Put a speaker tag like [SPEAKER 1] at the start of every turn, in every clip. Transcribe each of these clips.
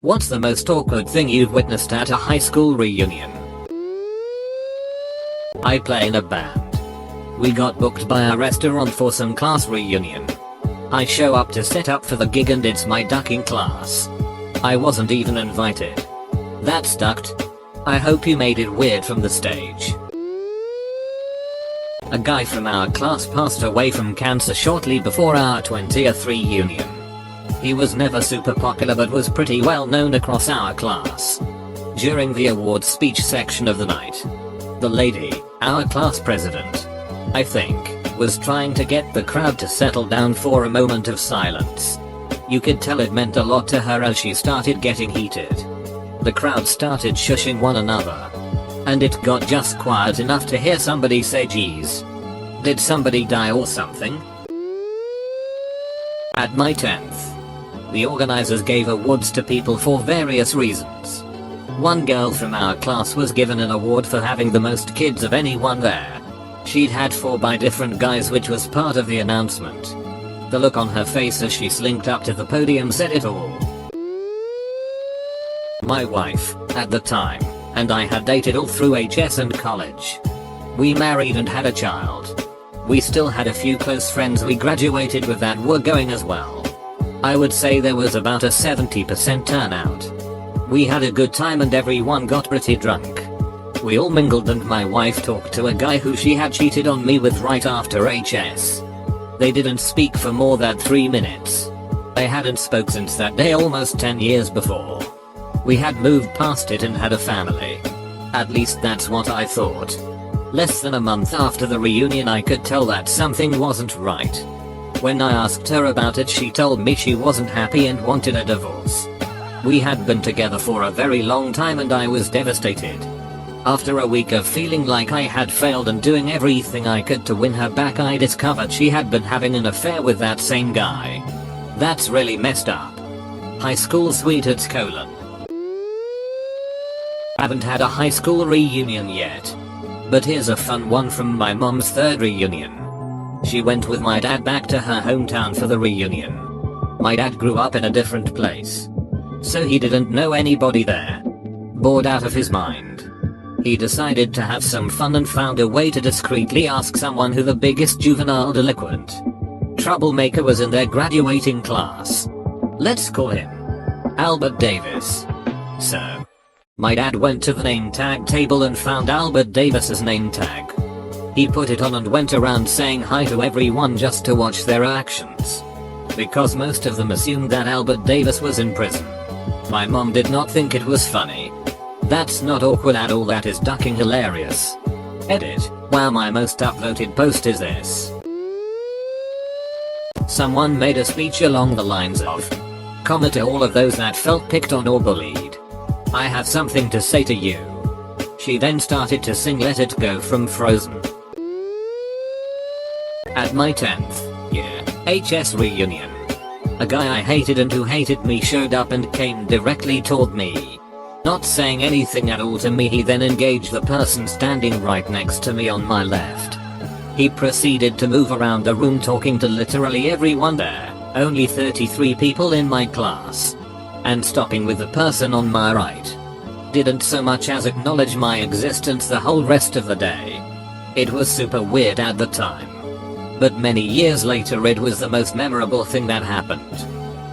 [SPEAKER 1] What's the most awkward thing you've witnessed at a high school reunion? I play in a band. We got booked by a restaurant for some class reunion. I show up to set up for the gig and it's my ducking class. I wasn't even invited. That sucked. I hope you made it weird from the stage. A guy from our class passed away from cancer shortly before our 20th reunion. He was never super popular but was pretty well known across our class. During the awards speech section of the night, the lady, our class president, I think, was trying to get the crowd to settle down for a moment of silence. You could tell it meant a lot to her as she started getting heated. The crowd started shushing one another. And it got just quiet enough to hear somebody say, "Geez, did somebody die or something?" At my 10th, the organizers gave awards to people for various reasons. One girl from our class was given an award for having the most kids of anyone there. She'd had 4 by different guys, which was part of the announcement. The look on her face as she slinked up to the podium said it all. My wife, at the time, and I had dated all through HS and college. We married and had a child. We still had a few close friends we graduated with that were going as well. I would say there was about a 70% turnout. We had a good time and everyone got pretty drunk. We all mingled and my wife talked to a guy who she had cheated on me with right after HS. They didn't speak for more than 3 minutes. They hadn't spoke since that day almost 10 years before. We had moved past it and had a family. At least that's what I thought. Less than a month after the reunion I could tell that something wasn't right. When I asked her about it she told me she wasn't happy and wanted a divorce. We had been together for a very long time and I was devastated. After a week of feeling like I had failed and doing everything I could to win her back, I discovered she had been having an affair with that same guy. That's really messed up. High school sweethearts : Haven't had a high school reunion yet. But here's a fun one from my mom's 3rd reunion. She went with my dad back to her hometown for the reunion. My dad grew up in a different place, so he didn't know anybody there. Bored out of his mind, he decided to have some fun and found a way to discreetly ask someone who the biggest juvenile delinquent troublemaker was in their graduating class. Let's call him Albert Davis. So, my dad went to the name tag table and found Albert Davis's name tag. He put it on and went around saying hi to everyone just to watch their actions. Because most of them assumed that Albert Davis was in prison. My mom did not think it was funny. That's not awkward at all, that is ducking hilarious. Edit. Wow, my most upvoted post is this. Someone made a speech along the lines of, "Comma to all of those that felt picked on or bullied. I have something to say to you." She then started to sing "Let It Go" from Frozen. At my 10th year HS reunion, a guy I hated and who hated me showed up and came directly toward me. Not saying anything at all to me, he then engaged the person standing right next to me on my left. He proceeded to move around the room talking to literally everyone there, only 33 people in my class, and stopping with the person on my right. Didn't so much as acknowledge my existence the whole rest of the day. It was super weird at the time. But many years later it was the most memorable thing that happened.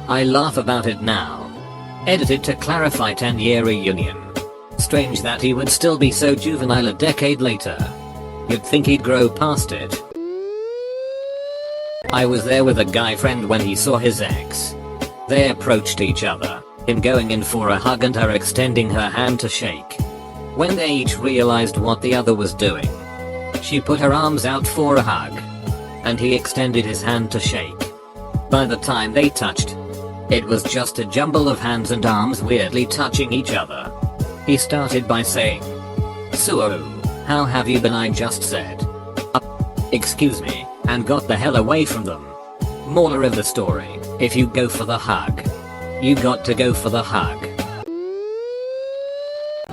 [SPEAKER 1] I laugh about it now. Edited to clarify 10-year reunion. Strange that he would still be so juvenile a decade later. You'd think he'd grow past it. I was there with a guy friend when he saw his ex. They approached each other, him going in for a hug and her extending her hand to shake. When they each realized what the other was doing, she put her arms out for a hug, and he extended his hand to shake. By the time they touched, it was just a jumble of hands and arms weirdly touching each other. He started by saying, "So, how have you been?" I just said, "Excuse me," and got the hell away from them. Moral of the story, if you go for the hug, you got to go for the hug.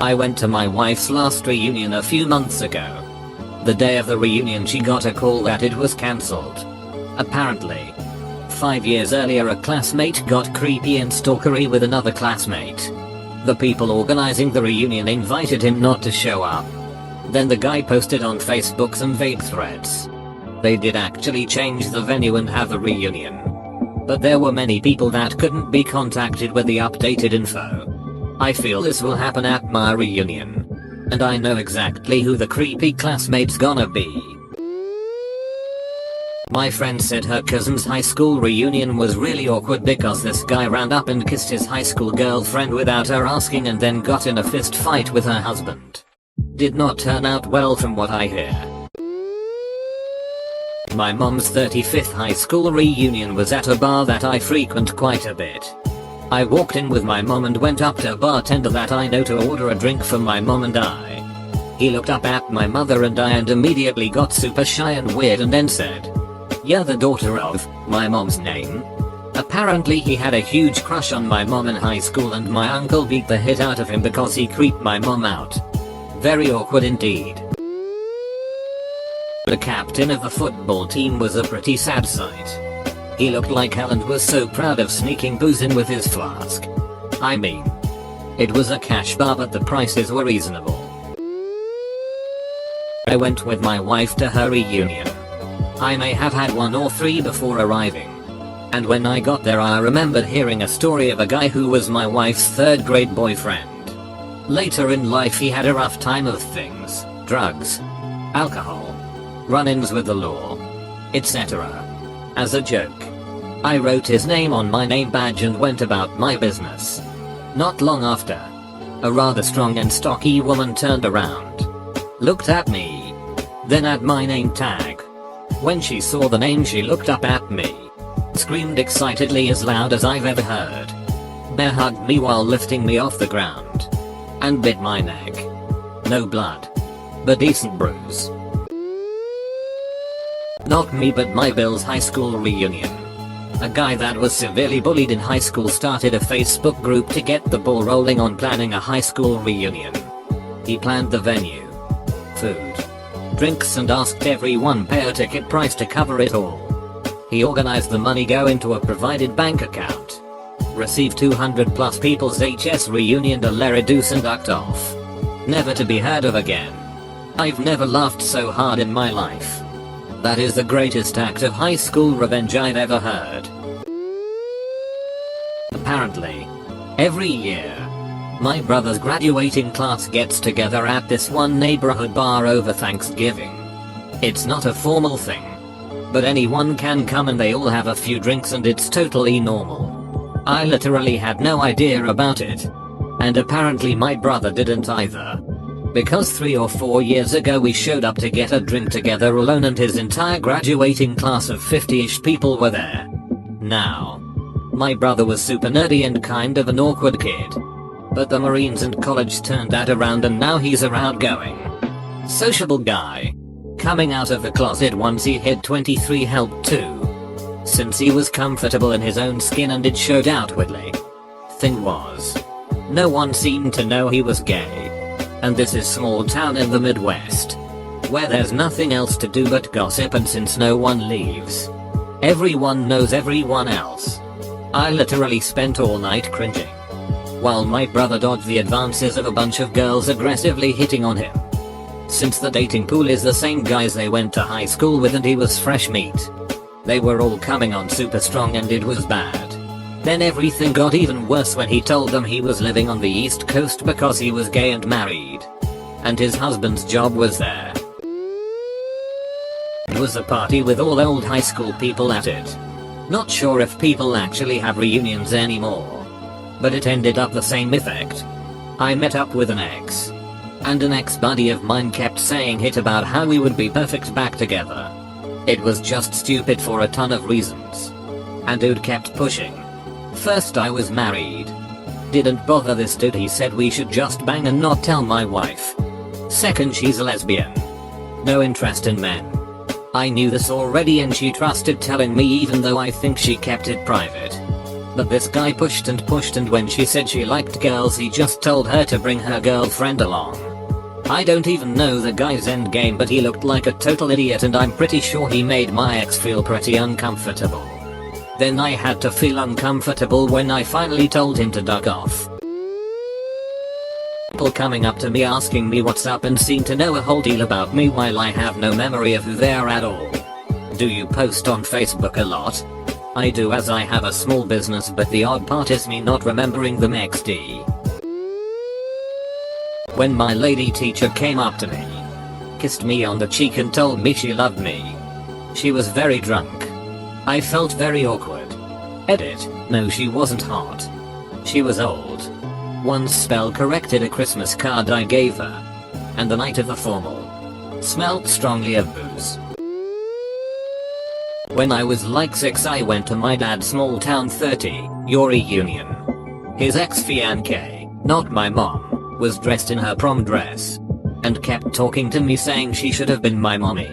[SPEAKER 1] I went to my wife's last reunion a few months ago. The day of the reunion she got a call that it was cancelled. Apparently, 5 years earlier a classmate got creepy and stalkery with another classmate. The people organizing the reunion invited him not to show up. Then the guy posted on Facebook some vague threats. They did actually change the venue and have a reunion. But there were many people that couldn't be contacted with the updated info. I feel this will happen at my reunion. And I know exactly who the creepy classmate's gonna be. My friend said her cousin's high school reunion was really awkward because this guy ran up and kissed his high school girlfriend without her asking and then got in a fist fight with her husband. Did not turn out well from what I hear. My mom's 35th high school reunion was at a bar that I frequent quite a bit. I walked in with my mom and went up to a bartender that I know to order a drink for my mom and I. He looked up at my mother and I and immediately got super shy and weird and then said, "You're the daughter of my mom's name?" Apparently he had a huge crush on my mom in high school and my uncle beat the hit out of him because he creeped my mom out. Very awkward indeed. The captain of the football team was a pretty sad sight. He looked like hell and was so proud of sneaking booze in with his flask. I mean, it was a cash bar but the prices were reasonable. I went with my wife to her reunion. I may have had 1 or 3 before arriving. And when I got there I remembered hearing a story of a guy who was my wife's 3rd grade boyfriend. Later in life he had a rough time of things, drugs, alcohol, run-ins with the law, etc. As a joke, I wrote his name on my name badge and went about my business. Not long after, a rather strong and stocky woman turned around, looked at me, then at my name tag. When she saw the name she looked up at me, screamed excitedly as loud as I've ever heard, bear hugged me while lifting me off the ground, and bit my neck. No blood, but decent bruise. Not me but my Bill's high school reunion. A guy that was severely bullied in high school started a Facebook group to get the ball rolling on planning a high school reunion. He planned the venue, food, drinks and asked everyone pay a ticket price to cover it all. He organized the money go into a provided bank account. Received 200 plus people's HS reunion to let reduce and ducked off. Never to be heard of again. I've never laughed so hard in my life. That is the greatest act of high school revenge I've ever heard. Apparently, every year, my brother's graduating class gets together at this one neighborhood bar over Thanksgiving. It's not a formal thing, but anyone can come and they all have a few drinks and it's totally normal. I literally had no idea about it. And apparently my brother didn't either. Because 3 or 4 years ago we showed up to get a drink together alone and his entire graduating class of 50-ish people were there. Now, my brother was super nerdy and kind of an awkward kid. But the Marines and college turned that around and now he's a outgoing, sociable guy. Coming out of the closet once he hit 23 helped too, since he was comfortable in his own skin and it showed outwardly. Thing was, no one seemed to know he was gay. And this is small town in the Midwest, where there's nothing else to do but gossip, and since no one leaves, everyone knows everyone else. I literally spent all night cringing, while my brother dodged the advances of a bunch of girls aggressively hitting on him. Since the dating pool is the same guys they went to high school with and he was fresh meat, they were all coming on super strong and it was bad. Then everything got even worse when he told them he was living on the East Coast because he was gay and married. And his husband's job was there. It was a party with all old high school people at it. Not sure if people actually have reunions anymore, but it ended up the same effect. I met up with an ex. And an ex-buddy of mine kept saying it about how we would be perfect back together. It was just stupid for a ton of reasons. And dude kept pushing. First I was married. Didn't bother this dude, he said we should just bang and not tell my wife. Second, she's a lesbian. No interest in men. I knew this already and she trusted telling me even though I think she kept it private. But this guy pushed and pushed and when she said she liked girls he just told her to bring her girlfriend along. I don't even know the guy's endgame but he looked like a total idiot and I'm pretty sure he made my ex feel pretty uncomfortable. Then I had to feel uncomfortable when I finally told him to duck off. People coming up to me asking me what's up and seem to know a whole deal about me while I have no memory of who they are at all. Do you post on Facebook a lot? I do, as I have a small business, but the odd part is me not remembering them XD. When my lady teacher came up to me, kissed me on the cheek and told me she loved me. She was very drunk. I felt very awkward. Edit, no, she wasn't hot. She was old. One spell corrected a Christmas card I gave her. And the night of the formal smelled strongly of booze. When I was like 6, I went to my dad's small town 30-year reunion. His ex-fiancée, not my mom, was dressed in her prom dress and kept talking to me saying she should have been my mommy.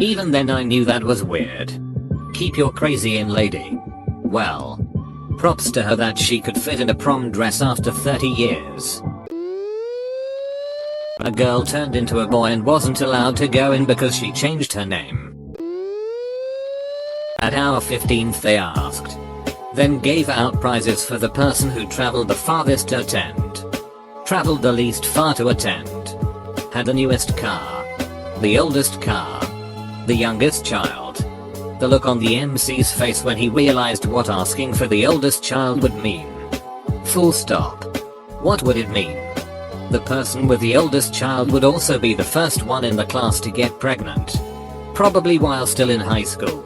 [SPEAKER 1] Even then I knew that was weird. Keep your crazy in, lady. Well, props to her that she could fit in a prom dress after 30 years. A girl turned into a boy and wasn't allowed to go in because she changed her name. At our 15th they asked, then gave out prizes for the person who traveled the farthest to attend, traveled the least far to attend, had the newest car, the oldest car, the youngest child. The look on the MC's face when he realized what asking for the oldest child would mean. Full stop. What would it mean? The person with the oldest child would also be the first one in the class to get pregnant. Probably while still in high school.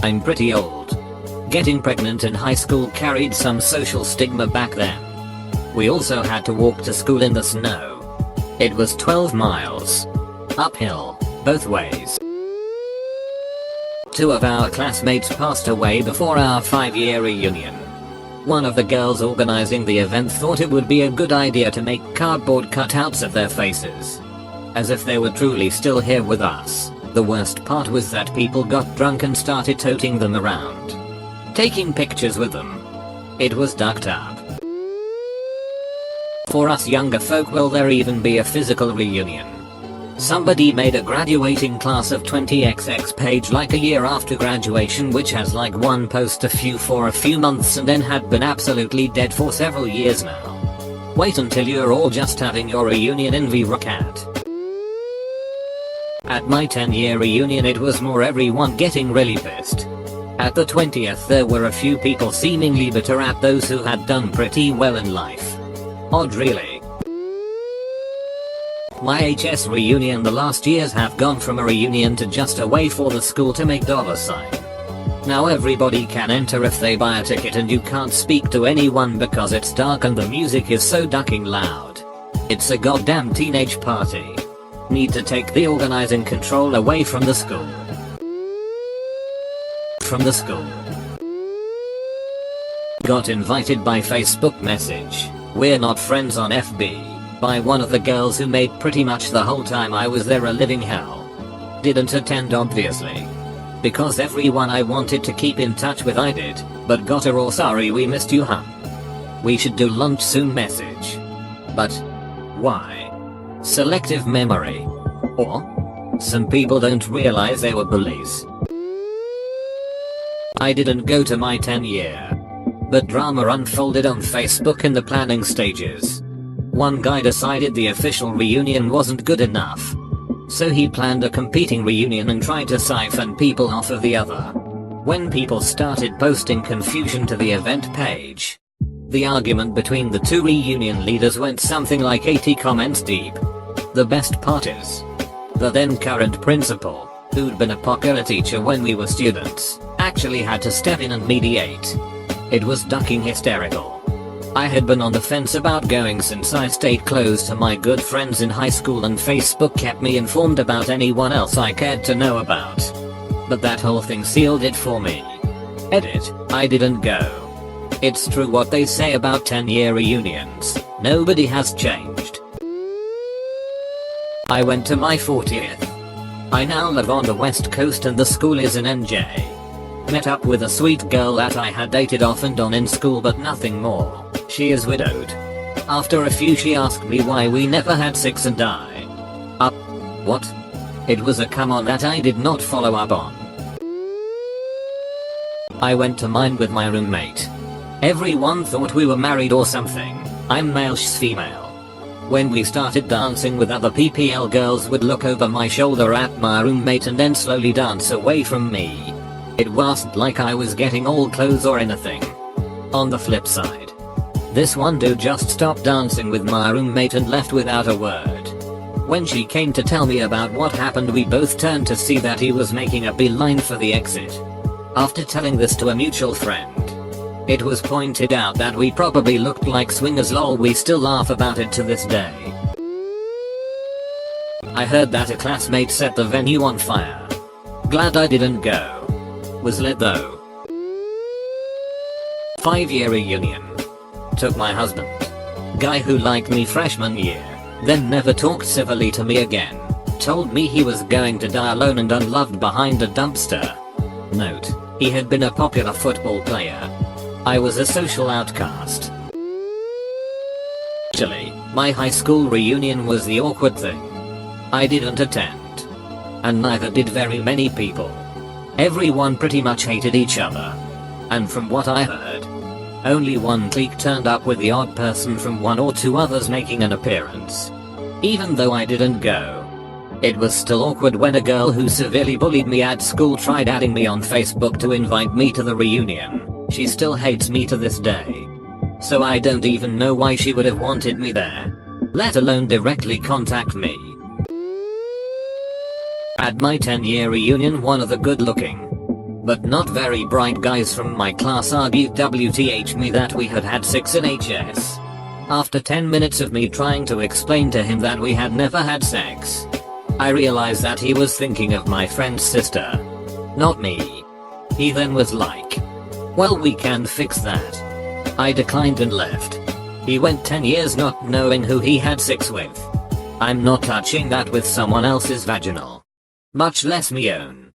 [SPEAKER 1] I'm pretty old. Getting pregnant in high school carried some social stigma back then. We also had to walk to school in the snow. It was 12 miles. Uphill, both ways. 2 of our classmates passed away before our 5-year reunion. One of the girls organizing the event thought it would be a good idea to make cardboard cutouts of their faces, as if they were truly still here with us. The worst part was that people got drunk and started toting them around, taking pictures with them. It was ducked up. For us younger folk, will there even be a physical reunion? Somebody made a graduating class of 20XX page like a year after graduation, which has like one post for a few months and then had been absolutely dead for several years now. Wait until you're all just having your reunion in VRCAT. At my 10-year reunion it was more everyone getting really pissed. At the 20th there were a few people seemingly bitter at those who had done pretty well in life. Odd really. My HS reunion the last years have gone from a reunion to just a way for the school to make $sign. Now everybody can enter if they buy a ticket and you can't speak to anyone because it's dark and the music is so ducking loud. It's a goddamn teenage party. Need to take the organizing control away from the school. Got invited by Facebook message. We're not friends on FB. By one of the girls who made pretty much the whole time I was there a living hell. Didn't attend obviously. Because everyone I wanted to keep in touch with I did, but got a raw sorry we missed you We should do lunch soon message. But why? Selective memory. Or some people don't realize they were bullies. I didn't go to my 10-year. But drama unfolded on Facebook in the planning stages. One guy decided the official reunion wasn't good enough. So he planned a competing reunion and tried to siphon people off of the other. When people started posting confusion to the event page, the argument between the 2 reunion leaders went something like 80 comments deep. The best part is, the then current principal, who'd been a popular teacher when we were students, actually had to step in and mediate. It was ducking hysterical. I had been on the fence about going since I stayed close to my good friends in high school and Facebook kept me informed about anyone else I cared to know about. But that whole thing sealed it for me. Edit, I didn't go. It's true what they say about 10-year reunions, nobody has changed. I went to my 40th. I now live on the west coast and the school is in NJ. Met up with a sweet girl that I had dated off and on in school but nothing more. She is widowed. After a few she asked me why we never had sex and what? It was a come on that I did not follow up on. I went to mine with my roommate. Everyone thought we were married or something. I'm male, she's female. When we started dancing with other PPL, girls would look over my shoulder at my roommate and then slowly dance away from me. It wasn't like I was getting old clothes or anything. On the flip side, this one dude just stopped dancing with my roommate and left without a word. When she came to tell me about what happened, we both turned to see that he was making a beeline for the exit. After telling this to a mutual friend, it was pointed out that we probably looked like swingers. Lol, we still laugh about it to this day. I heard that a classmate set the venue on fire. Glad I didn't go. Was lit though. 5-year reunion. Took my husband. Guy who liked me freshman year, then never talked civilly to me again. Told me he was going to die alone and unloved behind a dumpster. Note, he had been a popular football player. I was a social outcast. Actually, my high school reunion was the awkward thing. I didn't attend. And neither did very many people. Everyone pretty much hated each other. And from what I heard, only one clique turned up, with the odd person from one or two others making an appearance. Even though I didn't go, it was still awkward when a girl who severely bullied me at school tried adding me on Facebook to invite me to the reunion. She still hates me to this day. So I don't even know why she would have wanted me there, let alone directly contact me. At my 10-year reunion, one of the good-looking, but not very bright guys from my class argued WTH me that we had sex in HS. After 10 minutes of me trying to explain to him that we had never had sex, I realized that he was thinking of my friend's sister, not me. He then was like, well, we can fix that. I declined and left. He went 10 years not knowing who he had sex with. I'm not touching that with someone else's vaginal. Much less me own.